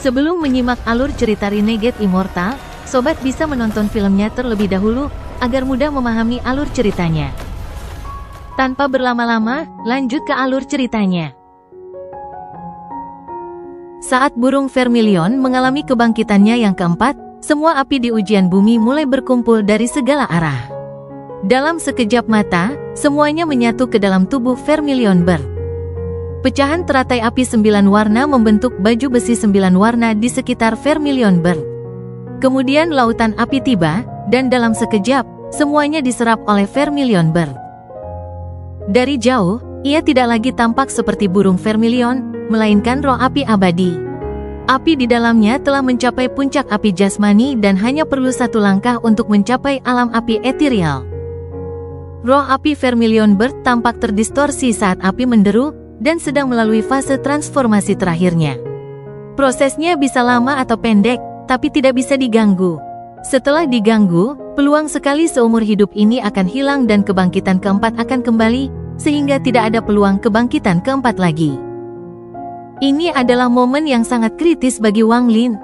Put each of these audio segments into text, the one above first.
Sebelum menyimak alur cerita Renegade Immortal, sobat bisa menonton filmnya terlebih dahulu, agar mudah memahami alur ceritanya. Tanpa berlama-lama, lanjut ke alur ceritanya. Saat burung Vermilion mengalami kebangkitannya yang keempat, semua api di ujian bumi mulai berkumpul dari segala arah. Dalam sekejap mata, semuanya menyatu ke dalam tubuh Vermilion Bird. Pecahan teratai api 9 warna membentuk baju besi 9 warna di sekitar Vermilion Bird. Kemudian lautan api tiba, dan dalam sekejap, semuanya diserap oleh Vermilion Bird. Dari jauh, ia tidak lagi tampak seperti burung Vermilion, melainkan roh api abadi. Api di dalamnya telah mencapai puncak api jasmani dan hanya perlu satu langkah untuk mencapai alam api ethereal. Roh api Vermilion Bird tampak terdistorsi saat api menderu, dan sedang melalui fase transformasi terakhirnya. Prosesnya bisa lama atau pendek, tapi tidak bisa diganggu. Setelah diganggu, peluang sekali seumur hidup ini akan hilang dan kebangkitan keempat akan kembali, sehingga tidak ada peluang kebangkitan keempat lagi. Ini adalah momen yang sangat kritis bagi Wang Lin.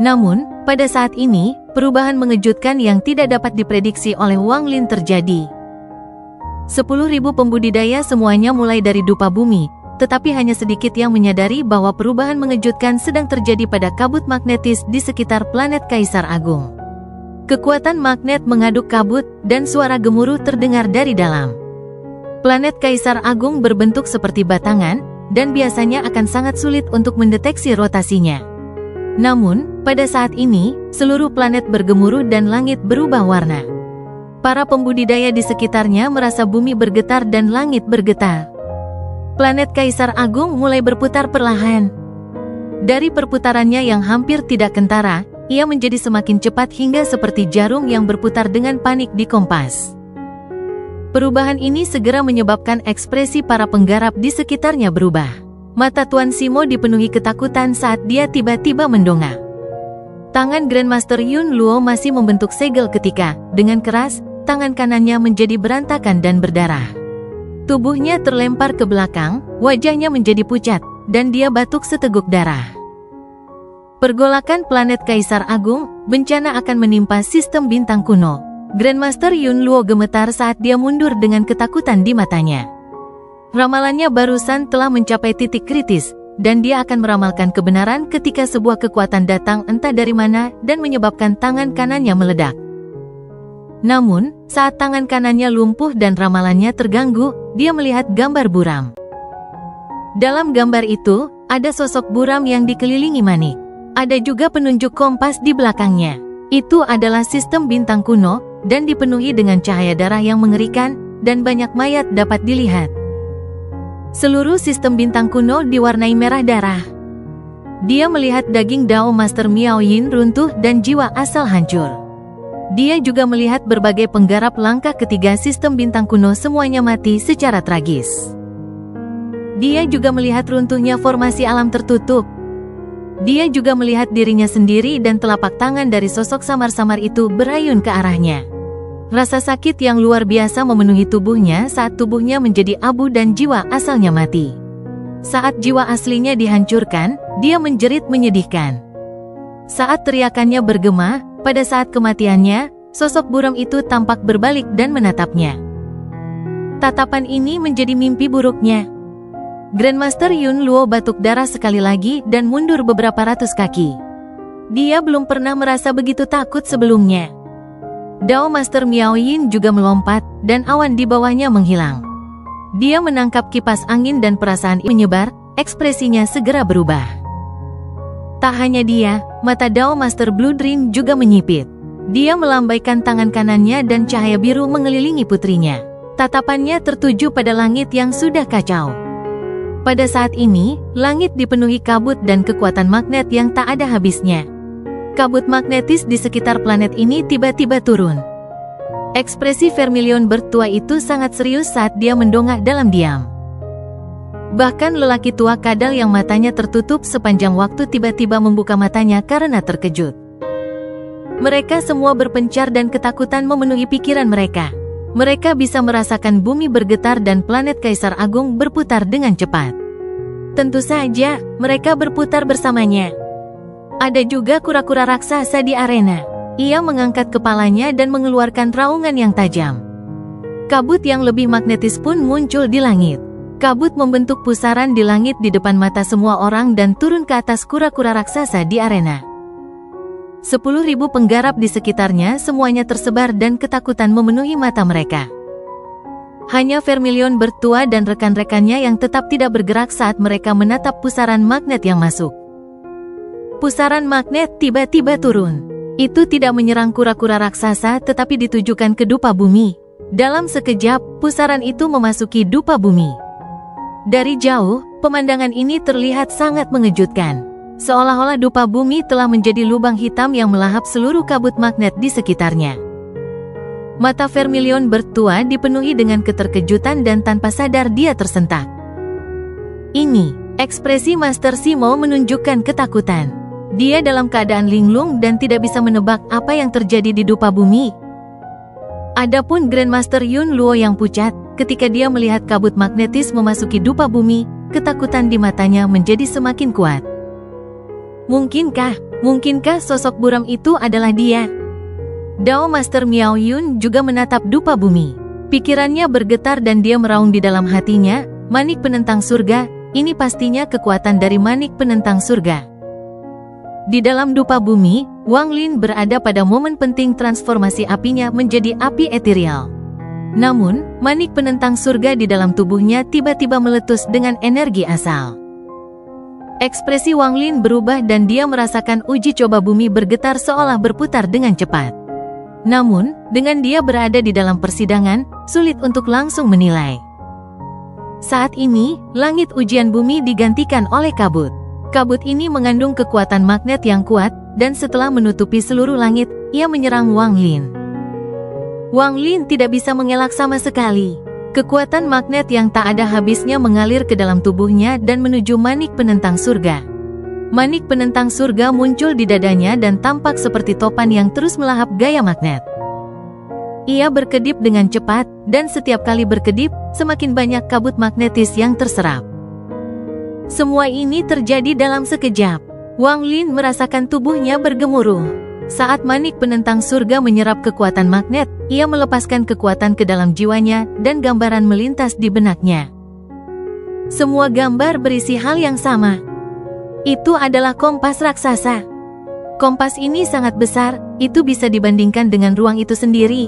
Namun, pada saat ini, perubahan mengejutkan yang tidak dapat diprediksi oleh Wang Lin terjadi. 10.000 pembudidaya semuanya mulai dari dupa bumi, tetapi hanya sedikit yang menyadari bahwa perubahan mengejutkan sedang terjadi pada kabut magnetis di sekitar planet Kaisar Agung. Kekuatan magnet mengaduk kabut, dan suara gemuruh terdengar dari dalam. Planet Kaisar Agung berbentuk seperti batangan, dan biasanya akan sangat sulit untuk mendeteksi rotasinya. Namun, pada saat ini, seluruh planet bergemuruh dan langit berubah warna. Para pembudidaya di sekitarnya merasa bumi bergetar dan langit bergetar. Planet Kaisar Agung mulai berputar perlahan. Dari perputarannya yang hampir tidak kentara, ia menjadi semakin cepat hingga seperti jarum yang berputar dengan panik di kompas. Perubahan ini segera menyebabkan ekspresi para penggarap di sekitarnya berubah. Mata Tuan Simo dipenuhi ketakutan saat dia tiba-tiba mendongak. Tangan Grandmaster Yun Luo masih membentuk segel ketika, dengan keras, tangan kanannya menjadi berantakan dan berdarah. Tubuhnya terlempar ke belakang, wajahnya menjadi pucat, dan dia batuk seteguk darah. Pergolakan planet Kaisar Agung, bencana akan menimpa sistem bintang kuno. Grandmaster Yun Luo gemetar saat dia mundur dengan ketakutan di matanya. Ramalannya barusan telah mencapai titik kritis, dan dia akan meramalkan kebenaran ketika sebuah kekuatan datang entah dari mana dan menyebabkan tangan kanannya meledak. Namun, saat tangan kanannya lumpuh dan ramalannya terganggu, dia melihat gambar buram. Dalam gambar itu, ada sosok buram yang dikelilingi manik. Ada juga penunjuk kompas di belakangnya. Itu adalah sistem bintang kuno, dan dipenuhi dengan cahaya darah yang mengerikan, dan banyak mayat dapat dilihat. Seluruh sistem bintang kuno diwarnai merah darah. Dia melihat daging Dao Master Miao Yin runtuh dan jiwa asal hancur. Dia juga melihat berbagai penggarap langkah ketiga sistem bintang kuno semuanya mati secara tragis. Dia juga melihat runtuhnya formasi alam tertutup. Dia juga melihat dirinya sendiri dan telapak tangan dari sosok samar-samar itu berayun ke arahnya. Rasa sakit yang luar biasa memenuhi tubuhnya saat tubuhnya menjadi abu dan jiwa asalnya mati. Saat jiwa aslinya dihancurkan, dia menjerit menyedihkan. Saat teriakannya bergema, pada saat kematiannya, sosok buram itu tampak berbalik dan menatapnya. Tatapan ini menjadi mimpi buruknya. Grandmaster Yun Luo batuk darah sekali lagi dan mundur beberapa ratus kaki. Dia belum pernah merasa begitu takut sebelumnya. Dao Master Miao Yin juga melompat, dan awan di bawahnya menghilang. Dia menangkap kipas angin dan perasaan menyebar, ekspresinya segera berubah. Tak hanya dia, mata Dao Master Blue Dream juga menyipit. Dia melambaikan tangan kanannya dan cahaya biru mengelilingi putrinya. Tatapannya tertuju pada langit yang sudah kacau. Pada saat ini, langit dipenuhi kabut dan kekuatan magnet yang tak ada habisnya. Kabut magnetis di sekitar planet ini tiba-tiba turun. Ekspresi Vermilion Bird tua itu sangat serius saat dia mendongak dalam diam. Bahkan lelaki tua kadal yang matanya tertutup sepanjang waktu tiba-tiba membuka matanya karena terkejut. Mereka semua berpencar dan ketakutan memenuhi pikiran mereka. Mereka bisa merasakan bumi bergetar dan planet Kaisar Agung berputar dengan cepat. Tentu saja, mereka berputar bersamanya. Ada juga kura-kura raksasa di arena. Ia mengangkat kepalanya dan mengeluarkan raungan yang tajam. Kabut yang lebih magnetis pun muncul di langit. Kabut membentuk pusaran di langit di depan mata semua orang dan turun ke atas kura-kura raksasa di arena. 10.000 penggarap di sekitarnya semuanya tersebar dan ketakutan memenuhi mata mereka. Hanya Vermilion Bertua dan rekan-rekannya yang tetap tidak bergerak saat mereka menatap pusaran magnet yang masuk. Pusaran magnet tiba-tiba turun. Itu tidak menyerang kura-kura raksasa tetapi ditujukan ke dupa bumi. Dalam sekejap, pusaran itu memasuki dupa bumi. Dari jauh, pemandangan ini terlihat sangat mengejutkan. Seolah-olah dupa bumi telah menjadi lubang hitam yang melahap seluruh kabut magnet di sekitarnya. Mata Vermilion Bertua dipenuhi dengan keterkejutan dan tanpa sadar dia tersentak. Ini, ekspresi Master Simo menunjukkan ketakutan. Dia dalam keadaan linglung dan tidak bisa menebak apa yang terjadi di dupa bumi. Adapun Grandmaster Yun Luo yang pucat, ketika dia melihat kabut magnetis memasuki dupa bumi, ketakutan di matanya menjadi semakin kuat. Mungkinkah sosok buram itu adalah dia? Dao Master Miao Yun juga menatap dupa bumi. Pikirannya bergetar dan dia meraung di dalam hatinya, manik penentang surga, ini pastinya kekuatan dari manik penentang surga. Di dalam dupa bumi, Wang Lin berada pada momen penting transformasi apinya menjadi api eterial. Namun, manik penentang surga di dalam tubuhnya tiba-tiba meletus dengan energi asal. Ekspresi Wang Lin berubah dan dia merasakan uji coba bumi bergetar seolah berputar dengan cepat. Namun, dengan dia berada di dalam persidangan, sulit untuk langsung menilai. Saat ini, langit ujian bumi digantikan oleh kabut. Kabut ini mengandung kekuatan magnet yang kuat, dan setelah menutupi seluruh langit, ia menyerang Wang Lin. Wang Lin tidak bisa mengelak sama sekali. Kekuatan magnet yang tak ada habisnya mengalir ke dalam tubuhnya dan menuju manik penentang surga. Manik penentang surga muncul di dadanya dan tampak seperti topan yang terus melahap gaya magnet. Ia berkedip dengan cepat, dan setiap kali berkedip, semakin banyak kabut magnetis yang terserap. Semua ini terjadi dalam sekejap. Wang Lin merasakan tubuhnya bergemuruh. Saat manik penentang surga menyerap kekuatan magnet, ia melepaskan kekuatan ke dalam jiwanya, dan gambaran melintas di benaknya. Semua gambar berisi hal yang sama. Itu adalah kompas raksasa. Kompas ini sangat besar, itu bisa dibandingkan dengan ruang itu sendiri.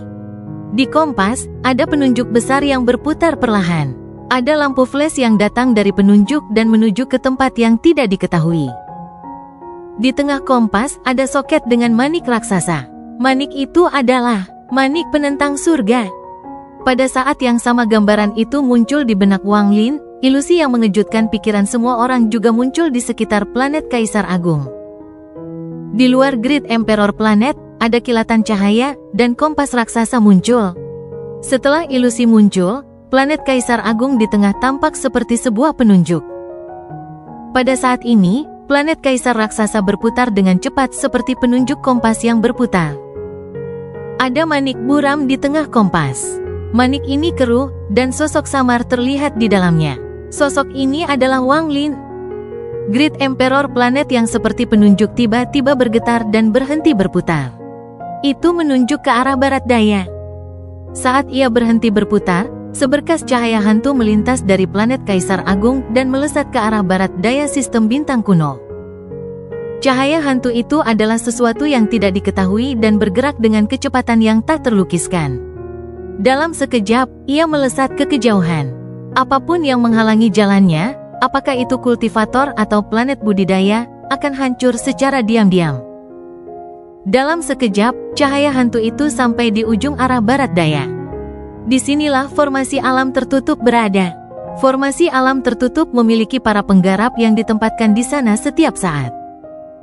Di kompas, ada penunjuk besar yang berputar perlahan. Ada lampu flash yang datang dari penunjuk dan menuju ke tempat yang tidak diketahui. Di tengah kompas, ada soket dengan manik raksasa. Manik itu adalah manik penentang surga. Pada saat yang sama gambaran itu muncul di benak Wang Lin, ilusi yang mengejutkan pikiran semua orang juga muncul di sekitar planet Kaisar Agung. Di luar Great Emperor Planet, ada kilatan cahaya, dan kompas raksasa muncul. Setelah ilusi muncul, planet Kaisar Agung di tengah tampak seperti sebuah penunjuk. Pada saat ini, planet Kaisar Raksasa berputar dengan cepat seperti penunjuk kompas yang berputar. Ada manik buram di tengah kompas. Manik ini keruh, dan sosok samar terlihat di dalamnya. Sosok ini adalah Wang Lin. Great Emperor Planet yang seperti penunjuk tiba-tiba bergetar dan berhenti berputar. Itu menunjuk ke arah barat daya. Saat ia berhenti berputar, seberkas cahaya hantu melintas dari planet Kaisar Agung dan melesat ke arah barat daya sistem bintang kuno. Cahaya hantu itu adalah sesuatu yang tidak diketahui dan bergerak dengan kecepatan yang tak terlukiskan. Dalam sekejap, ia melesat ke kejauhan. Apapun yang menghalangi jalannya, apakah itu kultivator atau planet budidaya, akan hancur secara diam-diam. Dalam sekejap, cahaya hantu itu sampai di ujung arah barat daya. Disinilah formasi alam tertutup berada. Formasi alam tertutup memiliki para penggarap yang ditempatkan di sana setiap saat.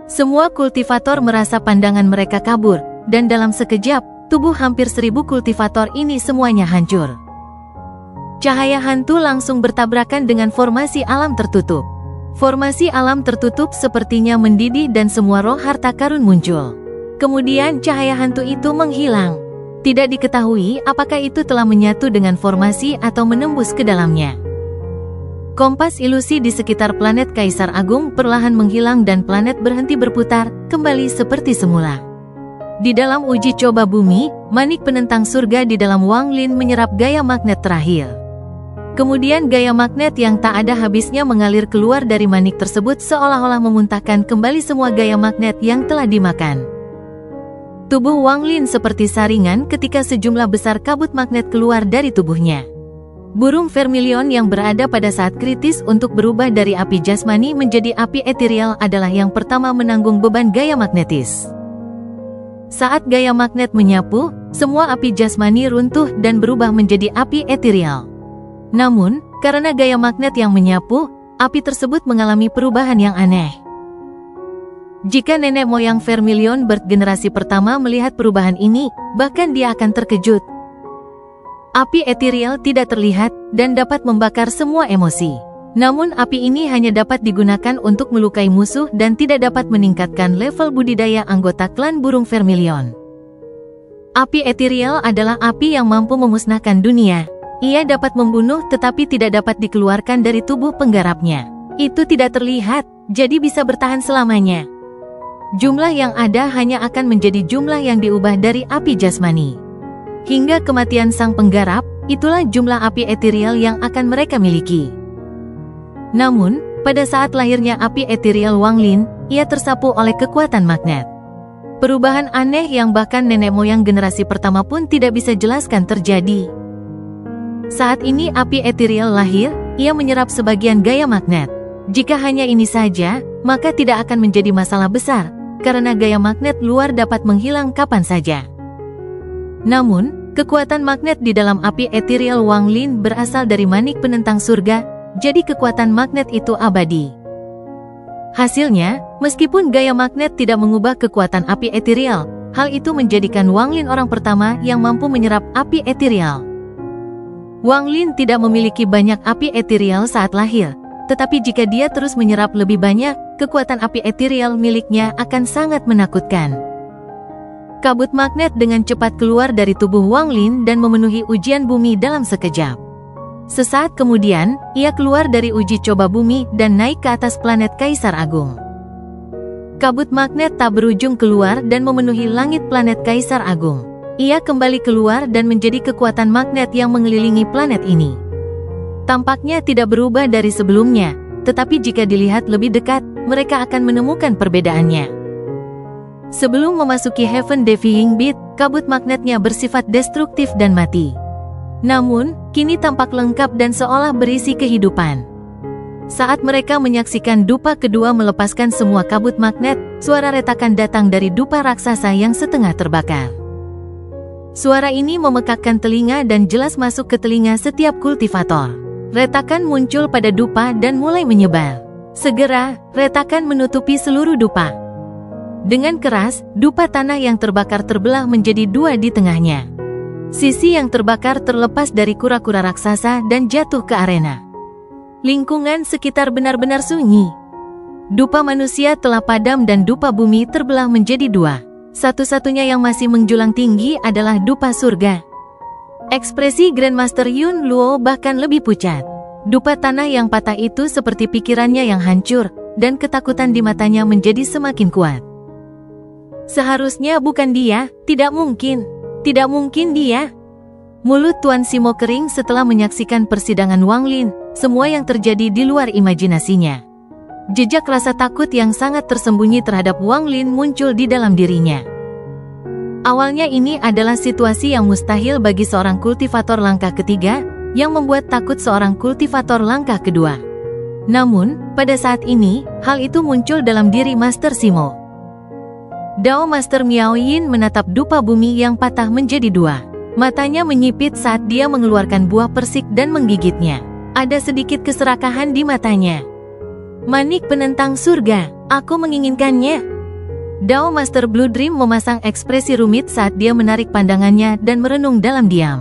Semua kultivator merasa pandangan mereka kabur, dan dalam sekejap, tubuh hampir 1000 kultivator ini semuanya hancur. Cahaya hantu langsung bertabrakan dengan formasi alam tertutup. Formasi alam tertutup sepertinya mendidih dan semua roh harta karun muncul. Kemudian cahaya hantu itu menghilang. Tidak diketahui apakah itu telah menyatu dengan formasi atau menembus ke dalamnya. kompas ilusi di sekitar planet Kaisar Agung perlahan menghilang dan planet berhenti berputar, kembali seperti semula. Di dalam uji coba bumi, manik penentang surga di dalam Wang Lin menyerap gaya magnet terakhir. Kemudian gaya magnet yang tak ada habisnya mengalir keluar dari manik tersebut seolah-olah memuntahkan kembali semua gaya magnet yang telah dimakan. Tubuh Wang Lin seperti saringan ketika sejumlah besar kabut magnet keluar dari tubuhnya. Burung vermilion yang berada pada saat kritis untuk berubah dari api jasmani menjadi api eterial adalah yang pertama menanggung beban gaya magnetis. Saat gaya magnet menyapu, semua api jasmani runtuh dan berubah menjadi api eterial. Namun, karena gaya magnet yang menyapu, api tersebut mengalami perubahan yang aneh. Jika nenek moyang vermilion Bird generasi pertama melihat perubahan ini, bahkan dia akan terkejut. Api eterial tidak terlihat dan dapat membakar semua emosi. Namun api ini hanya dapat digunakan untuk melukai musuh dan tidak dapat meningkatkan level budidaya anggota klan burung vermilion. Api eterial adalah api yang mampu memusnahkan dunia. Ia dapat membunuh tetapi tidak dapat dikeluarkan dari tubuh penggarapnya. Itu tidak terlihat, jadi bisa bertahan selamanya. Jumlah yang ada hanya akan menjadi jumlah yang diubah dari api jasmani. Hingga kematian sang penggarap, itulah jumlah api eterial yang akan mereka miliki. Namun, pada saat lahirnya api eterial Wang Lin, ia tersapu oleh kekuatan magnet. Perubahan aneh yang bahkan nenek moyang generasi pertama pun tidak bisa jelaskan terjadi. Saat ini api eterial lahir, ia menyerap sebagian gaya magnet. Jika hanya ini saja, maka tidak akan menjadi masalah besar, karena gaya magnet luar dapat menghilang kapan saja. Namun, kekuatan magnet di dalam api eterial Wang Lin berasal dari manik penentang surga, jadi kekuatan magnet itu abadi. Hasilnya, meskipun gaya magnet tidak mengubah kekuatan api eterial, hal itu menjadikan Wang Lin orang pertama yang mampu menyerap api eterial. Wang Lin tidak memiliki banyak api eterial saat lahir, tetapi jika dia terus menyerap lebih banyak, kekuatan api eterial miliknya akan sangat menakutkan. Kabut magnet dengan cepat keluar dari tubuh Wang Lin dan memenuhi ujian bumi dalam sekejap. Sesaat kemudian, ia keluar dari uji coba bumi dan naik ke atas planet Kaisar Agung. Kabut magnet tak berujung keluar dan memenuhi langit planet Kaisar Agung. Ia kembali keluar dan menjadi kekuatan magnet yang mengelilingi planet ini. Tampaknya tidak berubah dari sebelumnya, tetapi jika dilihat lebih dekat, mereka akan menemukan perbedaannya. Sebelum memasuki Heaven Defying Beat, kabut magnetnya bersifat destruktif dan mati. Namun, kini tampak lengkap dan seolah berisi kehidupan. Saat mereka menyaksikan dupa kedua melepaskan semua kabut magnet, suara retakan datang dari dupa raksasa yang setengah terbakar. Suara ini memekakkan telinga dan jelas masuk ke telinga setiap kultivator. Retakan muncul pada dupa dan mulai menyebar. Segera, retakan menutupi seluruh dupa. Dengan keras, dupa tanah yang terbakar terbelah menjadi dua di tengahnya. Sisi yang terbakar terlepas dari kura-kura raksasa dan jatuh ke arena. Lingkungan sekitar benar-benar sunyi. Dupa manusia telah padam dan dupa bumi terbelah menjadi dua. Satu-satunya yang masih menjulang tinggi adalah dupa surga. Ekspresi Grandmaster Yun Luo bahkan lebih pucat. Dupa tanah yang patah itu seperti pikirannya yang hancur, dan ketakutan di matanya menjadi semakin kuat. Seharusnya bukan dia, tidak mungkin dia. Mulut Tuan Simo kering setelah menyaksikan persidangan Wang Lin, semua yang terjadi di luar imajinasinya. Jejak rasa takut yang sangat tersembunyi terhadap Wang Lin muncul di dalam dirinya. Awalnya ini adalah situasi yang mustahil bagi seorang kultivator langkah ketiga, yang membuat takut seorang kultivator langkah kedua. Namun, pada saat ini, hal itu muncul dalam diri Master Simo. Dao Master Miao Yin menatap dupa bumi yang patah menjadi dua. Matanya menyipit saat dia mengeluarkan buah persik dan menggigitnya. Ada sedikit keserakahan di matanya. Manik penentang surga, aku menginginkannya. Dao Master Blue Dream memasang ekspresi rumit saat dia menarik pandangannya dan merenung dalam diam.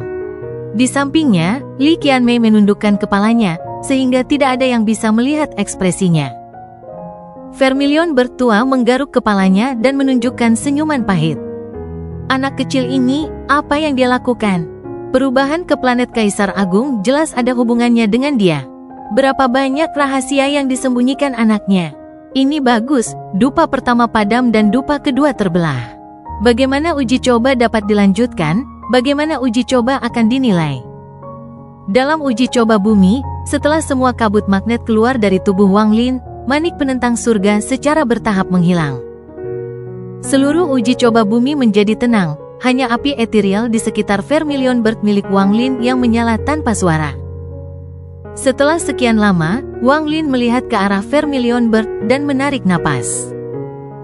Di sampingnya, Li Qianmei menundukkan kepalanya, sehingga tidak ada yang bisa melihat ekspresinya. Vermilion bertua menggaruk kepalanya dan menunjukkan senyuman pahit. Anak kecil ini, apa yang dia lakukan? Perubahan ke planet Kaisar Agung jelas ada hubungannya dengan dia. Berapa banyak rahasia yang disembunyikan anaknya. Ini bagus, dupa pertama padam dan dupa kedua terbelah. Bagaimana uji coba dapat dilanjutkan? Bagaimana uji coba akan dinilai? Dalam uji coba bumi, setelah semua kabut magnet keluar dari tubuh Wang Lin, manik penentang surga secara bertahap menghilang. Seluruh uji coba bumi menjadi tenang, hanya api ethereal di sekitar Vermilion Bird milik Wang Lin yang menyala tanpa suara. Setelah sekian lama, Wang Lin melihat ke arah Vermilion Bird dan menarik napas.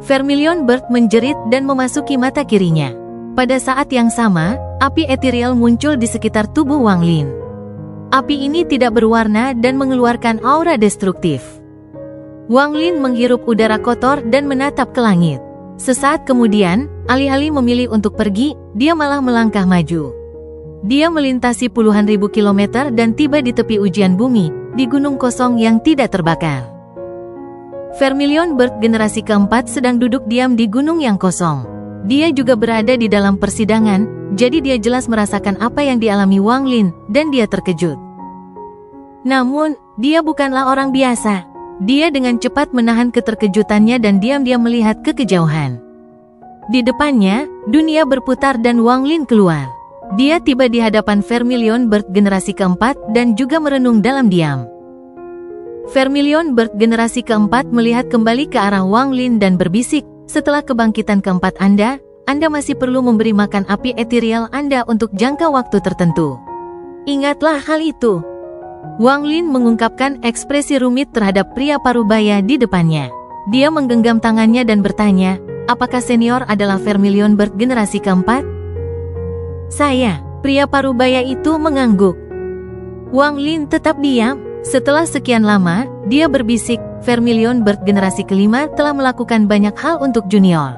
Vermilion Bird menjerit dan memasuki mata kirinya. Pada saat yang sama, api ethereal muncul di sekitar tubuh Wang Lin. Api ini tidak berwarna dan mengeluarkan aura destruktif. Wang Lin menghirup udara kotor dan menatap ke langit. Sesaat kemudian, alih-alih memilih untuk pergi, dia malah melangkah maju. Dia melintasi puluhan ribu kilometer dan tiba di tepi ujian bumi, di gunung kosong yang tidak terbakar. Vermilion Bird generasi keempat sedang duduk diam di gunung yang kosong. Dia juga berada di dalam persidangan, jadi dia jelas merasakan apa yang dialami Wang Lin, dan dia terkejut. Namun, dia bukanlah orang biasa. Dia dengan cepat menahan keterkejutannya dan diam-diam melihat ke kejauhan. Di depannya, dunia berputar dan Wang Lin keluar. Dia tiba di hadapan Vermilion Bird generasi keempat dan juga merenung dalam diam. Vermilion Bird generasi keempat melihat kembali ke arah Wang Lin dan berbisik, setelah kebangkitan keempat Anda masih perlu memberi makan api ethereal Anda untuk jangka waktu tertentu. Ingatlah hal itu. Wang Lin mengungkapkan ekspresi rumit terhadap pria parubaya di depannya. Dia menggenggam tangannya dan bertanya, apakah senior adalah Vermilion Bird generasi keempat? Saya, pria parubaya itu mengangguk. Wang Lin tetap diam. Setelah sekian lama, dia berbisik, Vermilion Bird generasi kelima telah melakukan banyak hal untuk junior.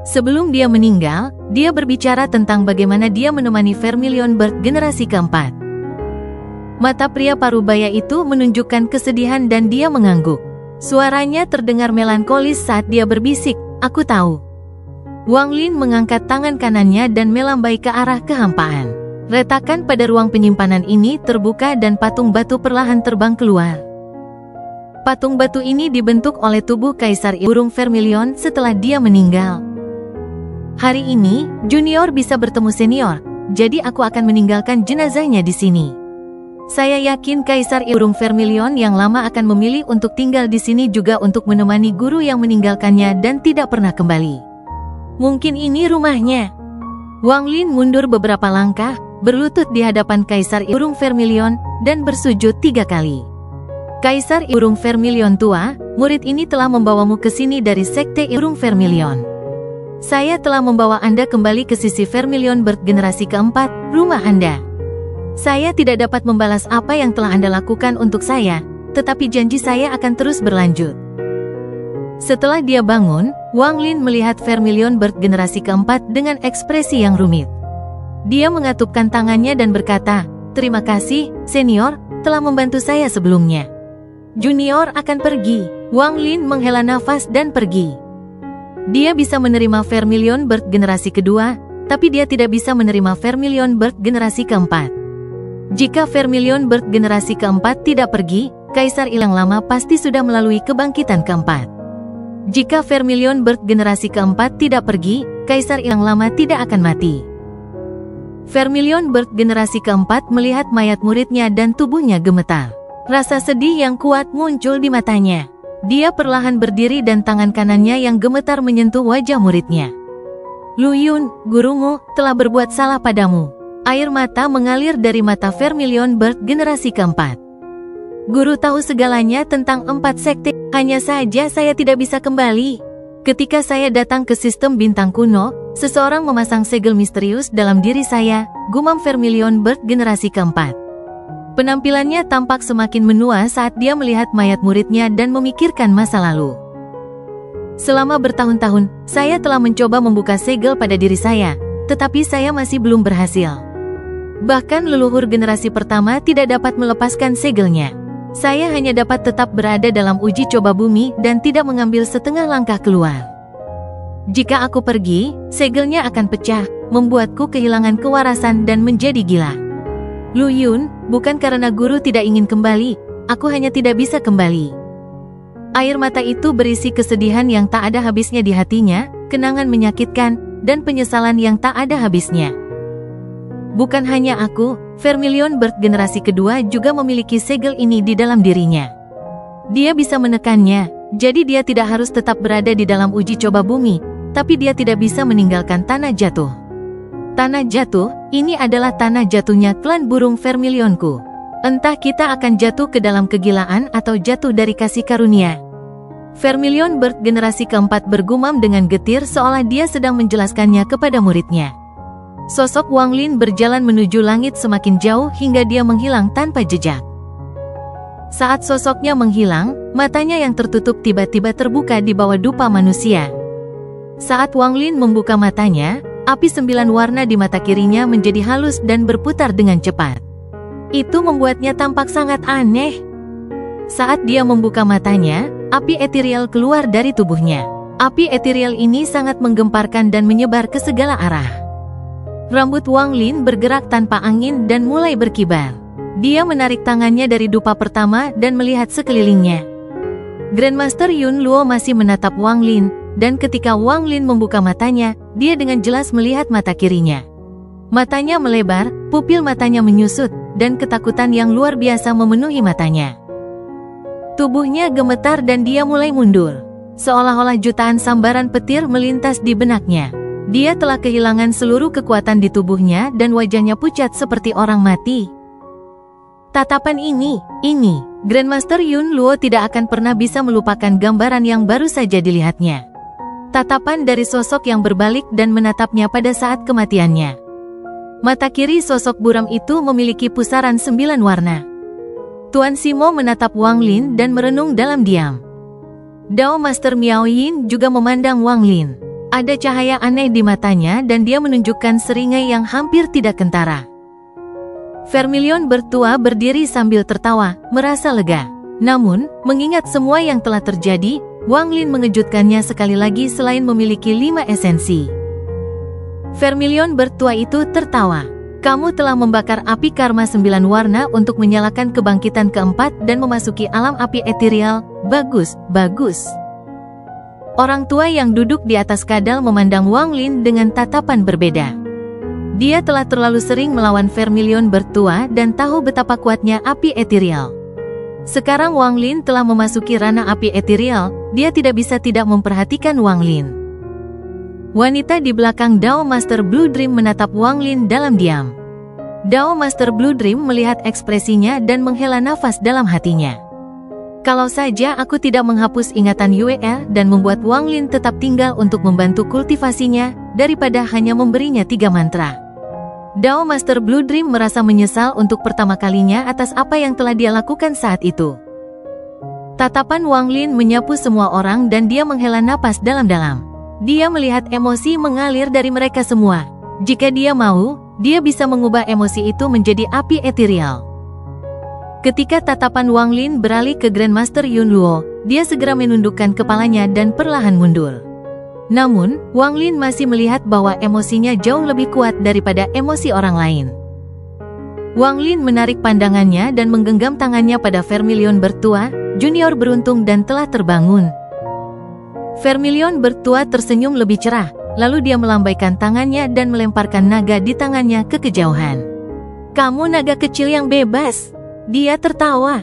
Sebelum dia meninggal, dia berbicara tentang bagaimana dia menemani Vermilion Bird generasi keempat. Mata pria parubaya itu menunjukkan kesedihan dan dia mengangguk. Suaranya terdengar melankolis saat dia berbisik, aku tahu. Wang Lin mengangkat tangan kanannya dan melambai ke arah kehampaan. Retakan pada ruang penyimpanan ini terbuka dan patung batu perlahan terbang keluar. Patung batu ini dibentuk oleh tubuh Kaisar Burung Vermilion setelah dia meninggal. Hari ini, junior bisa bertemu senior, jadi aku akan meninggalkan jenazahnya di sini. Saya yakin Kaisar Burung Vermilion yang lama akan memilih untuk tinggal di sini juga untuk menemani guru yang meninggalkannya dan tidak pernah kembali. Mungkin ini rumahnya. Wang Lin mundur beberapa langkah, berlutut di hadapan Kaisar Burung Vermilion, dan bersujud 3 kali. Kaisar Burung Vermilion tua, murid ini telah membawamu ke sini dari Sekte Burung Vermilion. Saya telah membawa Anda kembali ke sisi Vermilion Bird generasi keempat, rumah Anda. Saya tidak dapat membalas apa yang telah Anda lakukan untuk saya, tetapi janji saya akan terus berlanjut. Setelah dia bangun, Wang Lin melihat Vermilion Bird generasi keempat dengan ekspresi yang rumit. Dia mengatupkan tangannya dan berkata, terima kasih, senior, telah membantu saya sebelumnya. Junior akan pergi. Wang Lin menghela nafas dan pergi. Dia bisa menerima Vermilion Bird generasi kedua, tapi dia tidak bisa menerima Vermilion Bird generasi keempat. Jika Vermilion Bird generasi keempat tidak pergi, Kaisar Ilang Lama pasti sudah melalui kebangkitan keempat. Jika Vermilion Bird generasi keempat tidak pergi, Kaisar Ilang Lama tidak akan mati. Vermilion Bird generasi keempat melihat mayat muridnya dan tubuhnya gemetar. Rasa sedih yang kuat muncul di matanya. Dia perlahan berdiri dan tangan kanannya yang gemetar menyentuh wajah muridnya. Lu Yun, gurumu, telah berbuat salah padamu. Air mata mengalir dari mata Vermilion Bird generasi keempat. Guru tahu segalanya tentang 4 sekte, hanya saja saya tidak bisa kembali. Ketika saya datang ke sistem bintang kuno, seseorang memasang segel misterius dalam diri saya, gumam Vermilion Bird generasi keempat. Penampilannya tampak semakin menua saat dia melihat mayat muridnya dan memikirkan masa lalu. Selama bertahun-tahun, saya telah mencoba membuka segel pada diri saya, tetapi saya masih belum berhasil. Bahkan leluhur generasi pertama tidak dapat melepaskan segelnya. Saya hanya dapat tetap berada dalam uji coba bumi dan tidak mengambil setengah langkah keluar. Jika aku pergi, segelnya akan pecah, membuatku kehilangan kewarasan dan menjadi gila. Lu Yun, bukan karena guru tidak ingin kembali, aku hanya tidak bisa kembali. Air mata itu berisi kesedihan yang tak ada habisnya di hatinya, kenangan menyakitkan, dan penyesalan yang tak ada habisnya. Bukan hanya aku, Vermilion Bird generasi kedua juga memiliki segel ini di dalam dirinya. Dia bisa menekannya, jadi dia tidak harus tetap berada di dalam uji coba bumi, tapi dia tidak bisa meninggalkan tanah jatuh. Tanah jatuh, ini adalah tanah jatuhnya klan burung Vermilionku. Entah kita akan jatuh ke dalam kegilaan atau jatuh dari kasih karunia. Vermilion Bird generasi keempat bergumam dengan getir seolah dia sedang menjelaskannya kepada muridnya. Sosok Wang Lin berjalan menuju langit semakin jauh hingga dia menghilang tanpa jejak. Saat sosoknya menghilang, matanya yang tertutup tiba-tiba terbuka di bawah dupa manusia. Saat Wang Lin membuka matanya, api 9 warna di mata kirinya menjadi halus dan berputar dengan cepat. Itu membuatnya tampak sangat aneh. Saat dia membuka matanya, api eterial keluar dari tubuhnya. Api eterial ini sangat menggemparkan dan menyebar ke segala arah. Rambut Wang Lin bergerak tanpa angin dan mulai berkibar. Dia menarik tangannya dari dupa pertama dan melihat sekelilingnya. Grandmaster Yun Luo masih menatap Wang Lin, dan ketika Wang Lin membuka matanya, dia dengan jelas melihat mata kirinya. Matanya melebar, pupil matanya menyusut, dan ketakutan yang luar biasa memenuhi matanya. Tubuhnya gemetar dan dia mulai mundur. Seolah-olah jutaan sambaran petir melintas di benaknya. Dia telah kehilangan seluruh kekuatan di tubuhnya dan wajahnya pucat seperti orang mati. Tatapan ini, Grandmaster Yun Luo tidak akan pernah bisa melupakan gambaran yang baru saja dilihatnya. Tatapan dari sosok yang berbalik dan menatapnya pada saat kematiannya. Mata kiri sosok buram itu memiliki pusaran 9 warna. Tuan Simo menatap Wang Lin dan merenung dalam diam. Dao Master Miao Yin juga memandang Wang Lin. Ada cahaya aneh di matanya dan dia menunjukkan seringai yang hampir tidak kentara. Vermilion bertua berdiri sambil tertawa, merasa lega. Namun, mengingat semua yang telah terjadi, Wang Lin mengejutkannya sekali lagi selain memiliki 5 esensi. Vermilion bertua itu tertawa. Kamu telah membakar api karma 9 warna untuk menyalakan kebangkitan keempat dan memasuki alam api eterial. Bagus, bagus. Orang tua yang duduk di atas kadal memandang Wang Lin dengan tatapan berbeda. Dia telah terlalu sering melawan Vermilion bertua dan tahu betapa kuatnya api eterial. Sekarang Wang Lin telah memasuki ranah api eterial, dia tidak bisa tidak memperhatikan Wang Lin. Wanita di belakang Dao Master Blue Dream menatap Wang Lin dalam diam. Dao Master Blue Dream melihat ekspresinya dan menghela nafas dalam hatinya. Kalau saja aku tidak menghapus ingatan Yue dan membuat Wang Lin tetap tinggal untuk membantu kultivasinya, daripada hanya memberinya 3 mantra. Dao Master Blue Dream merasa menyesal untuk pertama kalinya atas apa yang telah dia lakukan saat itu. Tatapan Wang Lin menyapu semua orang dan dia menghela napas dalam-dalam. Dia melihat emosi mengalir dari mereka semua. Jika dia mau, dia bisa mengubah emosi itu menjadi api eterial. Ketika tatapan Wang Lin beralih ke Grandmaster Yun Luo, dia segera menundukkan kepalanya dan perlahan mundur. Namun, Wang Lin masih melihat bahwa emosinya jauh lebih kuat daripada emosi orang lain. Wang Lin menarik pandangannya dan menggenggam tangannya pada Vermilion bertua, junior beruntung dan telah terbangun. Vermilion bertua tersenyum lebih cerah, lalu dia melambaikan tangannya dan melemparkan naga di tangannya ke kejauhan. Kamu naga kecil yang bebas. Dia tertawa.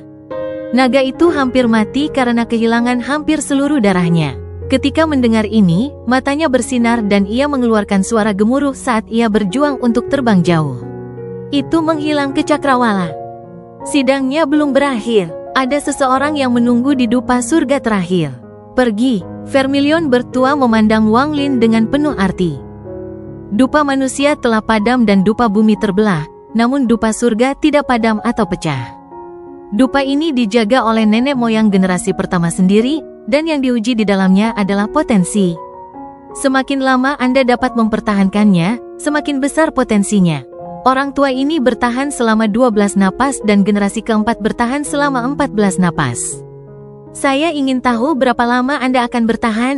Naga itu hampir mati karena kehilangan hampir seluruh darahnya. Ketika mendengar ini, matanya bersinar dan ia mengeluarkan suara gemuruh saat ia berjuang untuk terbang jauh. Itu menghilang ke cakrawala. Sidangnya belum berakhir. Ada seseorang yang menunggu di dupa surga terakhir. Pergi. Vermilion bertua memandang Wang Lin dengan penuh arti. Dupa manusia telah padam dan dupa bumi terbelah. Namun dupa surga tidak padam atau pecah. Dupa ini dijaga oleh nenek moyang generasi pertama sendiri, dan yang diuji di dalamnya adalah potensi. Semakin lama Anda dapat mempertahankannya, semakin besar potensinya. Orang tua ini bertahan selama 12 napas dan generasi keempat bertahan selama 14 napas. Saya ingin tahu berapa lama Anda akan bertahan.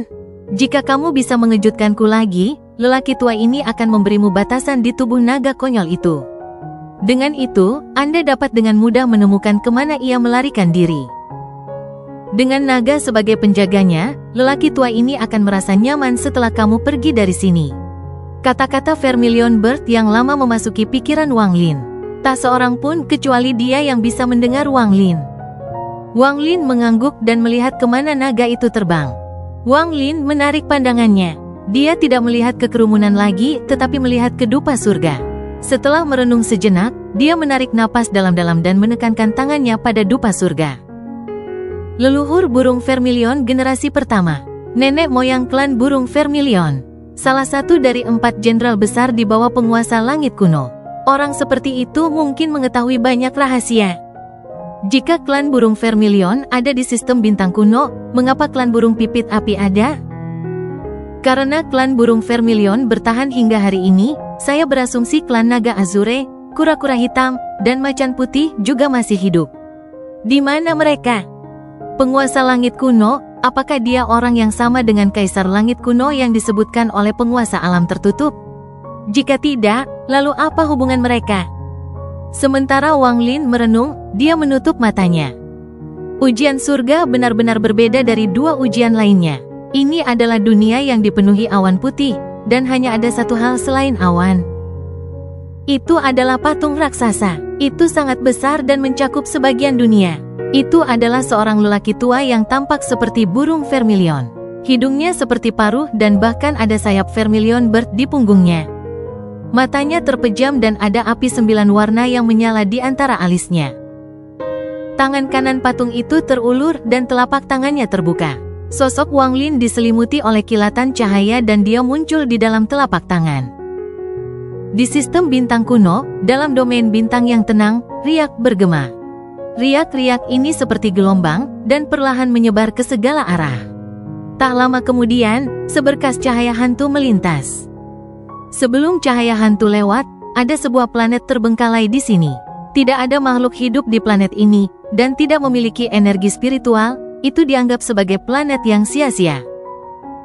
Jika kamu bisa mengejutkanku lagi, lelaki tua ini akan memberimu batasan di tubuh naga konyol itu. Dengan itu, Anda dapat dengan mudah menemukan kemana ia melarikan diri. Dengan naga sebagai penjaganya, lelaki tua ini akan merasa nyaman setelah kamu pergi dari sini. Kata-kata Vermilion Bird yang lama memasuki pikiran Wang Lin. Tak seorang pun kecuali dia yang bisa mendengar Wang Lin. Wang Lin mengangguk dan melihat kemana naga itu terbang. Wang Lin menarik pandangannya. Dia tidak melihat ke kerumunan lagi, tetapi melihat ke dupa surga. Setelah merenung sejenak, dia menarik napas dalam-dalam dan menekankan tangannya pada dupa surga. Leluhur burung Vermilion generasi pertama. Nenek moyang klan burung Vermilion. Salah satu dari 4 jenderal besar di bawah penguasa langit kuno. Orang seperti itu mungkin mengetahui banyak rahasia. Jika klan burung Vermilion ada di sistem bintang kuno, mengapa klan burung pipit api ada? Karena klan burung Vermilion bertahan hingga hari ini, saya berasumsi klan naga Azure, kura-kura hitam, dan macan putih juga masih hidup. Di mana mereka? Penguasa langit kuno, apakah dia orang yang sama dengan kaisar langit kuno yang disebutkan oleh penguasa alam tertutup? Jika tidak, lalu apa hubungan mereka? Sementara Wang Lin merenung, dia menutup matanya. Ujian surga benar-benar berbeda dari 2 ujian lainnya. Ini adalah dunia yang dipenuhi awan putih, dan hanya ada satu hal selain awan. Itu adalah patung raksasa. Itu sangat besar dan mencakup sebagian dunia. Itu adalah seorang lelaki tua yang tampak seperti burung Vermilion. Hidungnya seperti paruh dan bahkan ada sayap Vermilion Bird di punggungnya. Matanya terpejam dan ada api 9 warna yang menyala di antara alisnya. Tangan kanan patung itu terulur dan telapak tangannya terbuka. Sosok Wang Lin diselimuti oleh kilatan cahaya dan dia muncul di dalam telapak tangan. Di sistem bintang kuno, dalam domain bintang yang tenang, riak bergema. Riak-riak ini seperti gelombang dan perlahan menyebar ke segala arah. Tak lama kemudian, seberkas cahaya hantu melintas. Sebelum cahaya hantu lewat, ada sebuah planet terbengkalai di sini. Tidak ada makhluk hidup di planet ini, dan tidak memiliki energi spiritual. Itu dianggap sebagai planet yang sia-sia.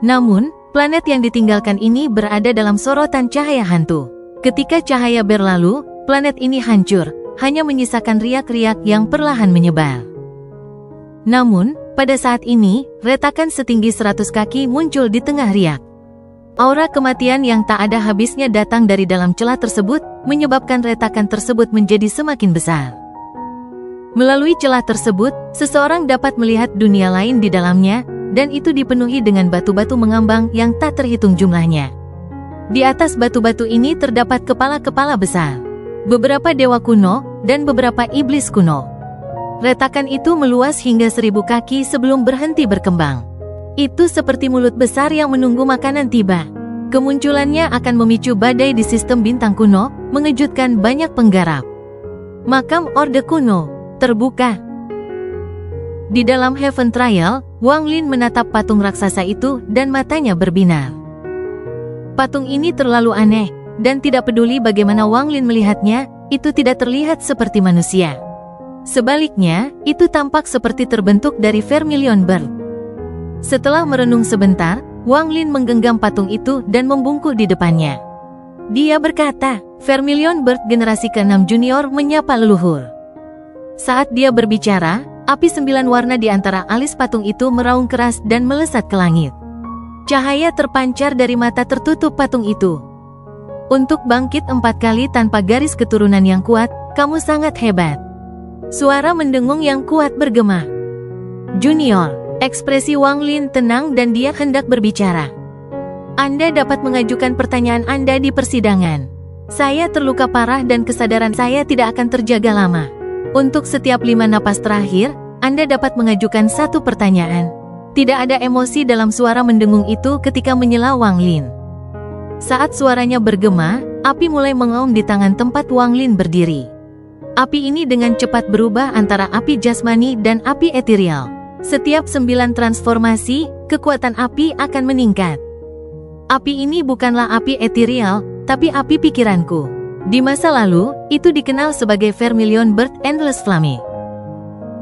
Namun, planet yang ditinggalkan ini berada dalam sorotan cahaya hantu. Ketika cahaya berlalu, planet ini hancur, hanya menyisakan riak-riak yang perlahan menyebar. Namun, pada saat ini, retakan setinggi 100 kaki muncul di tengah riak. Aura kematian yang tak ada habisnya datang dari dalam celah tersebut, menyebabkan retakan tersebut menjadi semakin besar. Melalui celah tersebut, seseorang dapat melihat dunia lain di dalamnya, dan itu dipenuhi dengan batu-batu mengambang yang tak terhitung jumlahnya. Di atas batu-batu ini terdapat kepala-kepala besar, beberapa dewa kuno, dan beberapa iblis kuno. Retakan itu meluas hingga 1000 kaki sebelum berhenti berkembang. Itu seperti mulut besar yang menunggu makanan tiba. Kemunculannya akan memicu badai di sistem bintang kuno, mengejutkan banyak penggarap. Makam Orde Kuno terbuka. Di dalam Heaven Trial, Wang Lin menatap patung raksasa itu dan matanya berbinar. Patung ini terlalu aneh, dan tidak peduli bagaimana Wang Lin melihatnya, itu tidak terlihat seperti manusia. Sebaliknya, itu tampak seperti terbentuk dari Vermilion Bird. Setelah merenung sebentar, Wang Lin menggenggam patung itu dan membungkuk di depannya. Dia berkata, Vermilion Bird generasi ke-6 junior menyapa leluhur. Saat dia berbicara, api 9 warna di antara alis patung itu meraung keras dan melesat ke langit. Cahaya terpancar dari mata tertutup patung itu. Untuk bangkit 4 kali tanpa garis keturunan yang kuat, kamu sangat hebat. Suara mendengung yang kuat bergema. Junior, ekspresi Wang Lin tenang dan dia hendak berbicara. Anda dapat mengajukan pertanyaan Anda di persidangan. Saya terluka parah dan kesadaran saya tidak akan terjaga lama. Untuk setiap 5 napas terakhir, Anda dapat mengajukan 1 pertanyaan. Tidak ada emosi dalam suara mendengung itu ketika menyela Wang Lin. Saat suaranya bergema, api mulai mengaum di tangan tempat Wang Lin berdiri. Api ini dengan cepat berubah antara api jasmani dan api eterial. Setiap 9 transformasi, kekuatan api akan meningkat. Api ini bukanlah api eterial, tapi api pikiranku. Di masa lalu, itu dikenal sebagai Vermilion Bird Endless Flame.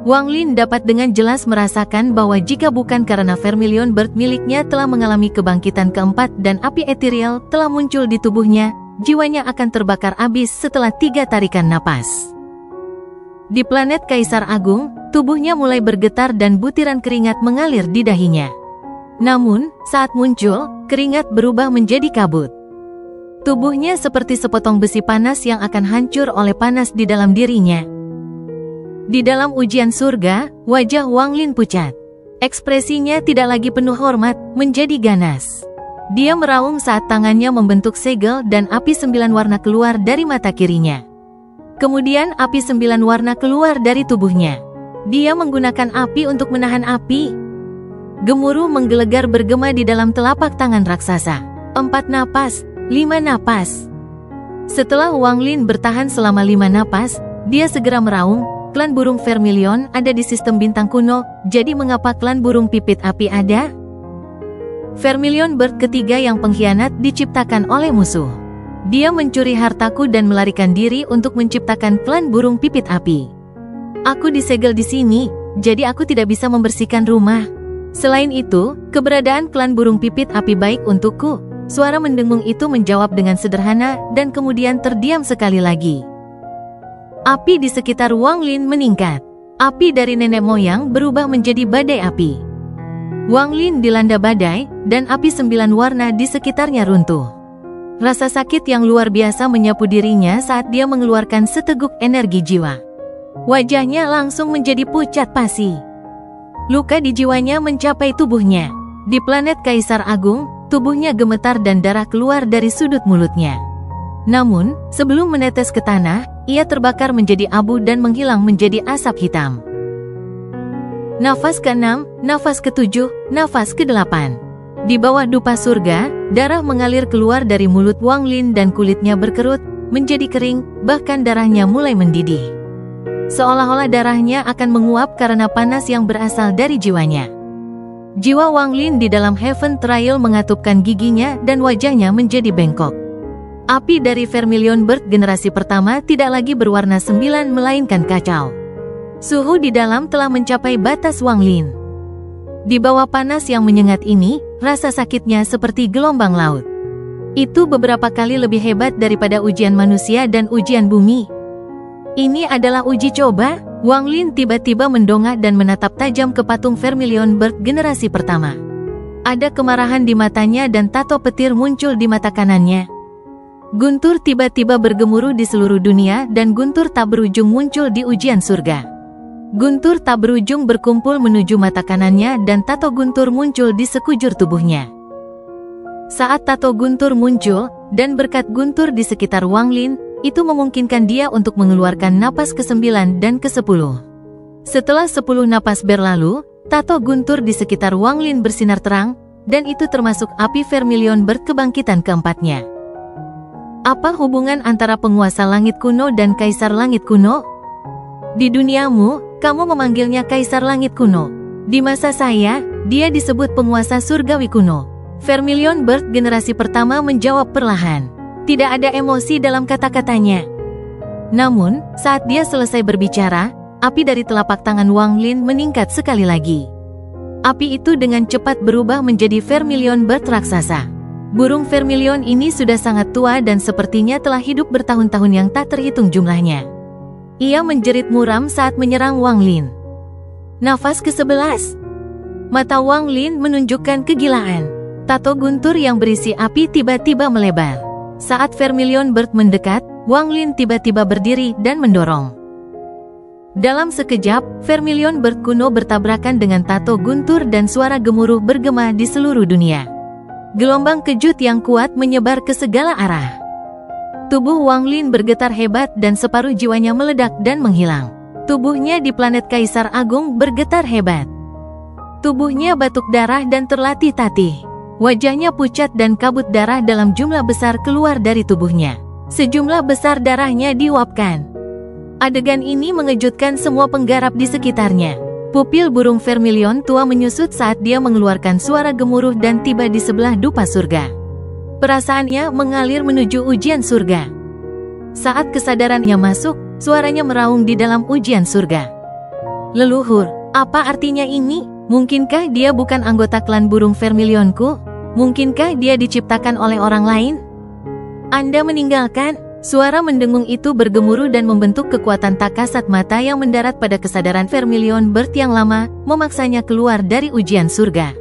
Wang Lin dapat dengan jelas merasakan bahwa jika bukan karena Vermilion Bird miliknya telah mengalami kebangkitan keempat dan api eterial telah muncul di tubuhnya, jiwanya akan terbakar habis setelah 3 tarikan napas. Di planet Kaisar Agung, tubuhnya mulai bergetar dan butiran keringat mengalir di dahinya. Namun, saat muncul, keringat berubah menjadi kabut. Tubuhnya seperti sepotong besi panas yang akan hancur oleh panas di dalam dirinya. Di dalam ujian surga, wajah Wang Lin pucat. Ekspresinya tidak lagi penuh hormat, menjadi ganas. Dia meraung saat tangannya membentuk segel dan api 9 warna keluar dari mata kirinya. Kemudian api 9 warna keluar dari tubuhnya. Dia menggunakan api untuk menahan api. Gemuruh menggelegar bergema di dalam telapak tangan raksasa. 4 napas, 5 napas. Setelah Wang Lin bertahan selama 5 napas, dia segera meraung, klan burung Vermilion ada di sistem bintang kuno, jadi mengapa klan burung pipit api ada? Vermilion Bird ketiga yang pengkhianat diciptakan oleh musuh. Dia mencuri hartaku dan melarikan diri untuk menciptakan klan burung pipit api. Aku disegel di sini, jadi aku tidak bisa membersihkan rumah. Selain itu, keberadaan klan burung pipit api baik untukku. Suara mendengung itu menjawab dengan sederhana dan kemudian terdiam sekali lagi. Api di sekitar Wang Lin meningkat. Api dari nenek moyang berubah menjadi badai api. Wang Lin dilanda badai, dan api 9 warna di sekitarnya runtuh. Rasa sakit yang luar biasa menyapu dirinya saat dia mengeluarkan seteguk energi jiwa. Wajahnya langsung menjadi pucat pasi. Luka di jiwanya mencapai tubuhnya. Di planet Kaisar Agung, tubuhnya gemetar dan darah keluar dari sudut mulutnya. Namun, sebelum menetes ke tanah, ia terbakar menjadi abu dan menghilang menjadi asap hitam. Nafas ke-6, nafas ke-7, nafas ke-8. Di bawah dupa surga, darah mengalir keluar dari mulut Wang Lin dan kulitnya berkerut, menjadi kering, bahkan darahnya mulai mendidih. Seolah-olah darahnya akan menguap karena panas yang berasal dari jiwanya. Jiwa Wang Lin di dalam Heaven Trial mengatupkan giginya dan wajahnya menjadi bengkok. Api dari Vermilion Bird generasi pertama tidak lagi berwarna 9 melainkan kacau. Suhu di dalam telah mencapai batas Wang Lin. Di bawah panas yang menyengat ini, rasa sakitnya seperti gelombang laut. Itu beberapa kali lebih hebat daripada ujian manusia dan ujian bumi. Ini adalah uji coba. Wang Lin tiba-tiba mendongak dan menatap tajam ke patung Vermilion Bird generasi pertama. Ada kemarahan di matanya dan tato petir muncul di mata kanannya. Guntur tiba-tiba bergemuruh di seluruh dunia dan guntur tak berujung muncul di ujian surga. Guntur tak berujung berkumpul menuju mata kanannya dan tato guntur muncul di sekujur tubuhnya. Saat tato guntur muncul, dan berkat guntur di sekitar Wang Lin, itu memungkinkan dia untuk mengeluarkan napas ke-9 dan ke-10. Setelah 10 napas berlalu, tato guntur di sekitar Wang Lin bersinar terang, dan itu termasuk api Vermilion Bird kebangkitan keempatnya. Apa hubungan antara penguasa langit kuno dan kaisar langit kuno? Di duniamu, kamu memanggilnya kaisar langit kuno. Di masa saya, dia disebut penguasa surgawi kuno. Vermilion Bird generasi pertama menjawab perlahan. Tidak ada emosi dalam kata-katanya. Namun, saat dia selesai berbicara, api dari telapak tangan Wang Lin meningkat sekali lagi. Api itu dengan cepat berubah menjadi Vermilion Bird raksasa. Burung Vermilion ini sudah sangat tua dan sepertinya telah hidup bertahun-tahun yang tak terhitung jumlahnya. Ia menjerit muram saat menyerang Wang Lin. Nafas ke-11. Mata Wang Lin menunjukkan kegilaan. Tato guntur yang berisi api tiba-tiba melebar. Saat Vermilion Bird mendekat, Wang Lin tiba-tiba berdiri dan mendorong. Dalam sekejap, Vermilion Bird kuno bertabrakan dengan tato guntur dan suara gemuruh bergema di seluruh dunia. Gelombang kejut yang kuat menyebar ke segala arah. Tubuh Wang Lin bergetar hebat dan separuh jiwanya meledak dan menghilang. Tubuhnya di planet Kaisar Agung bergetar hebat. Tubuhnya batuk darah dan terlatih-tatih. Wajahnya pucat dan kabut darah dalam jumlah besar keluar dari tubuhnya. Sejumlah besar darahnya diuapkan. Adegan ini mengejutkan semua penggarap di sekitarnya. Pupil burung Vermilion tua menyusut saat dia mengeluarkan suara gemuruh dan tiba di sebelah dupa surga. Perasaannya mengalir menuju ujian surga. Saat kesadarannya masuk, suaranya meraung di dalam ujian surga. Leluhur, apa artinya ini? Mungkinkah dia bukan anggota klan burung Vermilionku? Mungkinkah dia diciptakan oleh orang lain? Anda meninggalkan? Suara mendengung itu bergemuruh dan membentuk kekuatan tak kasat mata yang mendarat pada kesadaran Vermilion Bird yang lama, memaksanya keluar dari ujian surga.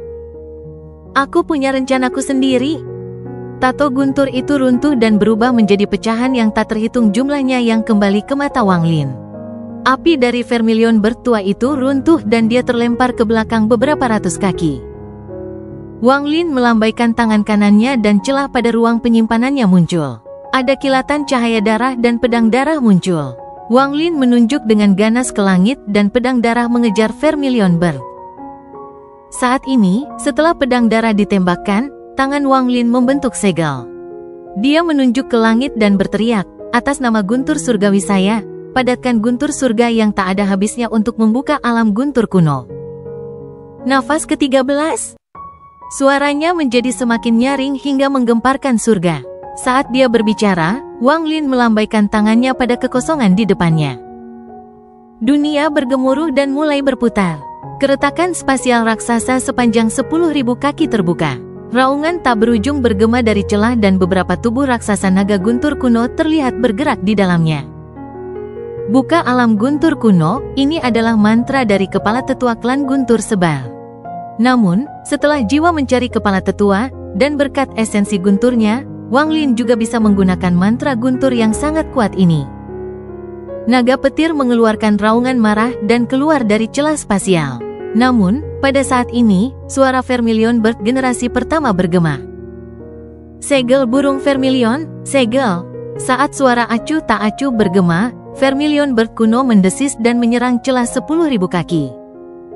Aku punya rencanaku sendiri. Tato guntur itu runtuh dan berubah menjadi pecahan yang tak terhitung jumlahnya yang kembali ke mata Wang Lin. Api dari Vermilion Bird tua itu runtuh dan dia terlempar ke belakang beberapa ratus kaki. Wang Lin melambaikan tangan kanannya dan celah pada ruang penyimpanannya muncul. Ada kilatan cahaya darah dan pedang darah muncul. Wang Lin menunjuk dengan ganas ke langit dan pedang darah mengejar Vermilion Bird. Saat ini, setelah pedang darah ditembakkan, tangan Wang Lin membentuk segel. Dia menunjuk ke langit dan berteriak, "Atas nama guntur surgawi saya, padatkan guntur surga yang tak ada habisnya untuk membuka alam guntur kuno." Nafas ke-13. Suaranya menjadi semakin nyaring hingga menggemparkan surga. Saat dia berbicara, Wang Lin melambaikan tangannya pada kekosongan di depannya. Dunia bergemuruh dan mulai berputar. Keretakan spasial raksasa sepanjang 10.000 kaki terbuka. Raungan tak berujung bergema dari celah dan beberapa tubuh raksasa naga guntur kuno terlihat bergerak di dalamnya. Buka alam guntur kuno, ini adalah mantra dari kepala tetua klan Guntur Sebal. Namun, setelah jiwa mencari kepala tetua, dan berkat esensi gunturnya, Wang Lin juga bisa menggunakan mantra guntur yang sangat kuat ini. Naga petir mengeluarkan raungan marah dan keluar dari celah spasial. Namun, pada saat ini, suara Vermilion Bird generasi pertama bergema. Segel burung Vermilion, segel. Saat suara acuh tak acuh bergema, Vermilion Bird kuno mendesis dan menyerang celah 10.000 kaki.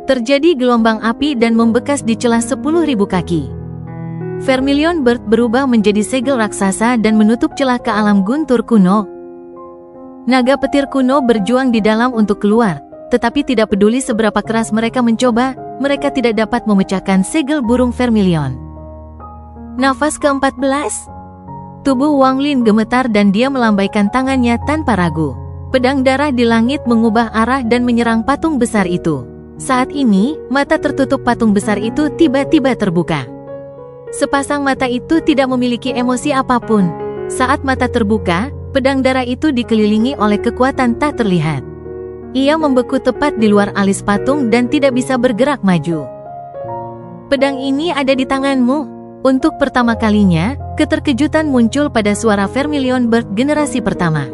Terjadi gelombang api dan membekas di celah 10.000 kaki. Vermilion Bird berubah menjadi segel raksasa dan menutup celah ke alam guntur kuno. Naga petir kuno berjuang di dalam untuk keluar, tetapi tidak peduli seberapa keras mereka mencoba, mereka tidak dapat memecahkan segel burung Vermilion. Nafas ke-14. Tubuh Wang Lin gemetar dan dia melambaikan tangannya tanpa ragu. Pedang darah di langit mengubah arah dan menyerang patung besar itu. Saat ini, mata tertutup patung besar itu tiba-tiba terbuka. Sepasang mata itu tidak memiliki emosi apapun. Saat mata terbuka, pedang darah itu dikelilingi oleh kekuatan tak terlihat. Ia membeku tepat di luar alis patung dan tidak bisa bergerak maju. Pedang ini ada di tanganmu. Untuk pertama kalinya, keterkejutan muncul pada suara Vermilion Bird generasi pertama.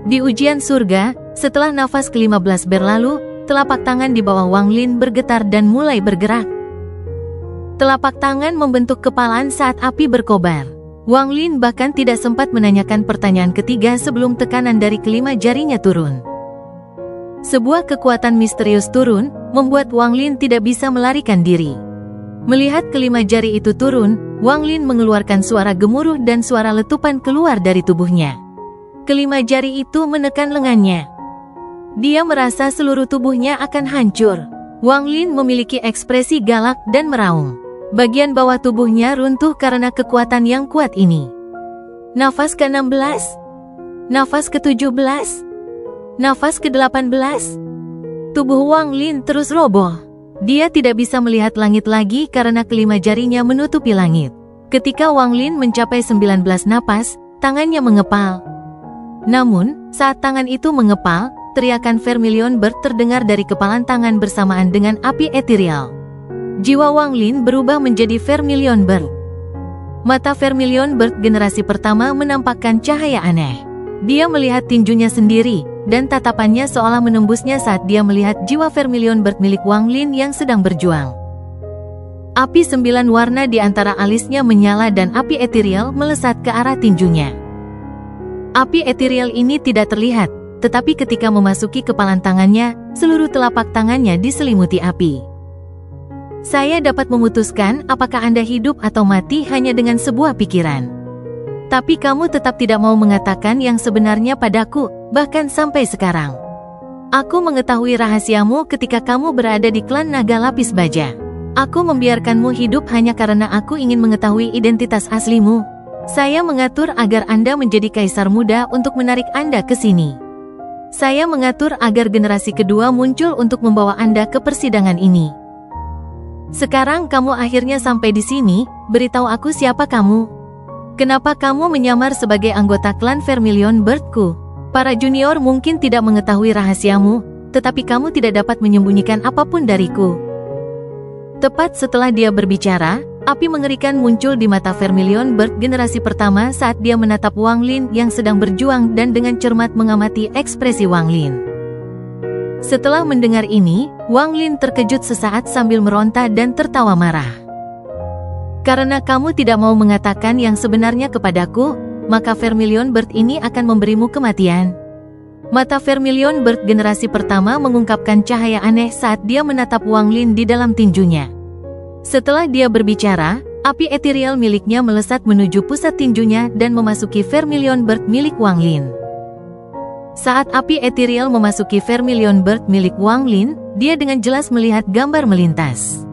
Di ujian surga, setelah nafas ke-15 berlalu, telapak tangan di bawah Wang Lin bergetar dan mulai bergerak. Telapak tangan membentuk kepalan saat api berkobar. Wang Lin bahkan tidak sempat menanyakan pertanyaan ketiga sebelum tekanan dari kelima jarinya turun. Sebuah kekuatan misterius turun, membuat Wang Lin tidak bisa melarikan diri. Melihat kelima jari itu turun, Wang Lin mengeluarkan suara gemuruh dan suara letupan keluar dari tubuhnya. Kelima jari itu menekan lengannya. Dia merasa seluruh tubuhnya akan hancur. Wang Lin memiliki ekspresi galak dan meraung. Bagian bawah tubuhnya runtuh karena kekuatan yang kuat ini. Nafas ke-16. Nafas ke-17. Nafas ke-18. Tubuh Wang Lin terus roboh. Dia tidak bisa melihat langit lagi karena kelima jarinya menutupi langit. Ketika Wang Lin mencapai 19 napas, tangannya mengepal. Namun, saat tangan itu mengepal, teriakan Vermilion Bird terdengar dari kepalan tangan bersamaan dengan api ethereal. Jiwa Wang Lin berubah menjadi Vermilion Bird. Mata Vermilion Bird generasi pertama menampakkan cahaya aneh. Dia melihat tinjunya sendiri, dan tatapannya seolah menembusnya saat dia melihat jiwa Vermilion Bird milik Wang Lin yang sedang berjuang. Api 9 warna di antara alisnya menyala dan api ethereal melesat ke arah tinjunya. Api ethereal ini tidak terlihat, tetapi ketika memasuki kepalan tangannya, seluruh telapak tangannya diselimuti api. Saya dapat memutuskan apakah Anda hidup atau mati hanya dengan sebuah pikiran. Tapi kamu tetap tidak mau mengatakan yang sebenarnya padaku, bahkan sampai sekarang. Aku mengetahui rahasiamu ketika kamu berada di klan naga lapis baja. Aku membiarkanmu hidup hanya karena aku ingin mengetahui identitas aslimu. Saya mengatur agar Anda menjadi kaisar muda untuk menarik Anda ke sini. Saya mengatur agar generasi kedua muncul untuk membawa Anda ke persidangan ini. Sekarang kamu akhirnya sampai di sini, beritahu aku siapa kamu. Kenapa kamu menyamar sebagai anggota klan Vermilion Birdku? Para junior mungkin tidak mengetahui rahasiamu, tetapi kamu tidak dapat menyembunyikan apapun dariku. Tepat setelah dia berbicara, api mengerikan muncul di mata Vermilion Bird generasi pertama saat dia menatap Wang Lin yang sedang berjuang dan dengan cermat mengamati ekspresi Wang Lin. Setelah mendengar ini, Wang Lin terkejut sesaat sambil meronta dan tertawa marah. Karena kamu tidak mau mengatakan yang sebenarnya kepadaku, maka Vermilion Bird ini akan memberimu kematian. Mata Vermilion Bird generasi pertama mengungkapkan cahaya aneh saat dia menatap Wang Lin di dalam tinjunya. Setelah dia berbicara, api eterial miliknya melesat menuju pusat tinjunya dan memasuki Vermilion Bird milik Wang Lin. Saat api eterial memasuki Vermilion Bird milik Wang Lin, dia dengan jelas melihat gambar melintas.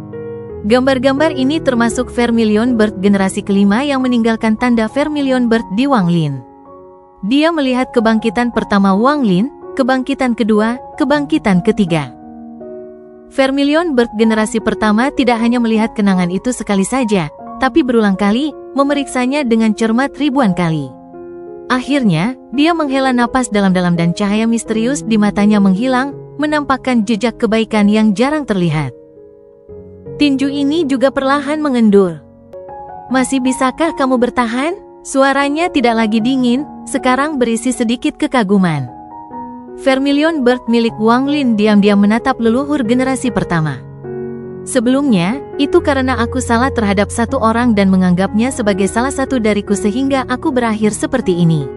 Gambar-gambar ini termasuk Vermilion Bird generasi kelima yang meninggalkan tanda Vermilion Bird di Wang Lin. Dia melihat kebangkitan pertama Wang Lin, kebangkitan kedua, kebangkitan ketiga. Vermilion Bird generasi pertama tidak hanya melihat kenangan itu sekali saja, tapi berulang kali, memeriksanya dengan cermat ribuan kali. Akhirnya, dia menghela napas dalam-dalam dan cahaya misterius di matanya menghilang, menampakkan jejak kebaikan yang jarang terlihat. Tinju ini juga perlahan mengendur. Masih bisakah kamu bertahan? Suaranya tidak lagi dingin, sekarang berisi sedikit kekaguman. Vermilion Bird milik Wang Lin diam-diam menatap leluhur generasi pertama. Sebelumnya, itu karena aku salah terhadap satu orang dan menganggapnya sebagai salah satu dariku sehingga aku berakhir seperti ini.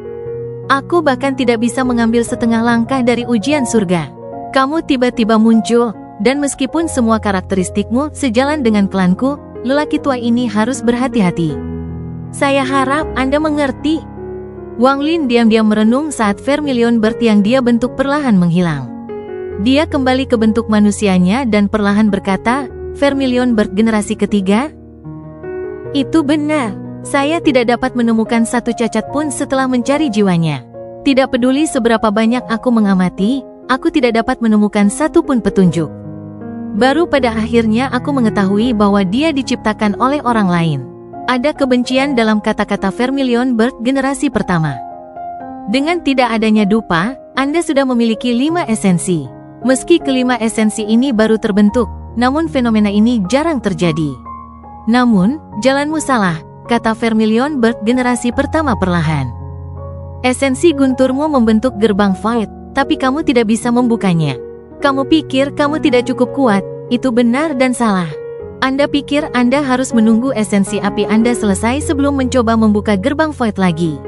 Aku bahkan tidak bisa mengambil setengah langkah dari ujian surga. Kamu tiba-tiba muncul, dan meskipun semua karakteristikmu sejalan dengan klanku, lelaki tua ini harus berhati-hati. Saya harap Anda mengerti. Wang Lin diam-diam merenung saat Vermilion Bird yang dia bentuk perlahan menghilang. Dia kembali ke bentuk manusianya dan perlahan berkata, Vermilion Bird generasi ketiga? Itu benar. Saya tidak dapat menemukan satu cacat pun setelah mencari jiwanya. Tidak peduli seberapa banyak aku mengamati, aku tidak dapat menemukan satu pun petunjuk. Baru pada akhirnya aku mengetahui bahwa dia diciptakan oleh orang lain. Ada kebencian dalam kata-kata Vermilion Bird generasi pertama. Dengan tidak adanya dupa, Anda sudah memiliki 5 esensi. Meski kelima esensi ini baru terbentuk, namun fenomena ini jarang terjadi. Namun, jalanmu salah, kata Vermilion Bird generasi pertama perlahan. Esensi gunturmu membentuk gerbang void, tapi kamu tidak bisa membukanya. Kamu pikir kamu tidak cukup kuat, itu benar dan salah. Anda pikir Anda harus menunggu esensi api Anda selesai sebelum mencoba membuka gerbang void lagi.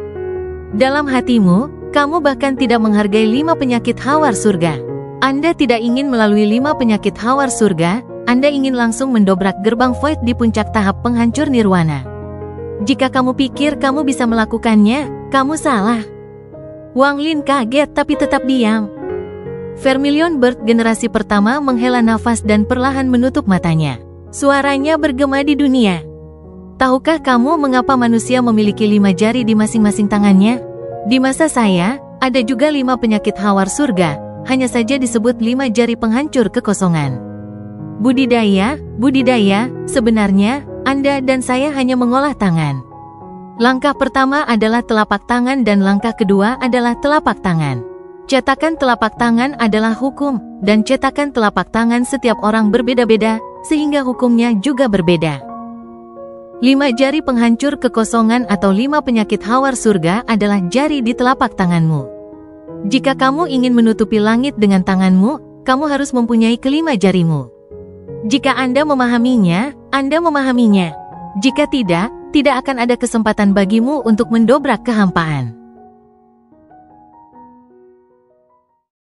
Dalam hatimu, kamu bahkan tidak menghargai 5 penyakit hawar surga. Anda tidak ingin melalui 5 penyakit hawar surga, Anda ingin langsung mendobrak gerbang void di puncak tahap penghancur nirwana. Jika kamu pikir kamu bisa melakukannya, kamu salah. Wang Lin kaget tapi tetap diam. Vermilion Bird generasi pertama menghela nafas dan perlahan menutup matanya. Suaranya bergema di dunia. Tahukah kamu mengapa manusia memiliki 5 jari di masing-masing tangannya? Di masa saya, ada juga 5 penyakit hawar surga, hanya saja disebut 5 jari penghancur kekosongan. Budidaya, sebenarnya, Anda dan saya hanya mengolah tangan. Langkah pertama adalah telapak tangan dan langkah kedua adalah telapak tangan. Cetakan telapak tangan adalah hukum, dan cetakan telapak tangan setiap orang berbeda-beda, sehingga hukumnya juga berbeda. 5 jari penghancur kekosongan atau 5 penyakit hawar surga adalah jari di telapak tanganmu. Jika kamu ingin menutupi langit dengan tanganmu, kamu harus mempunyai kelima jarimu. Jika Anda memahaminya, Anda memahaminya. Jika tidak, tidak akan ada kesempatan bagimu untuk mendobrak kehampaan.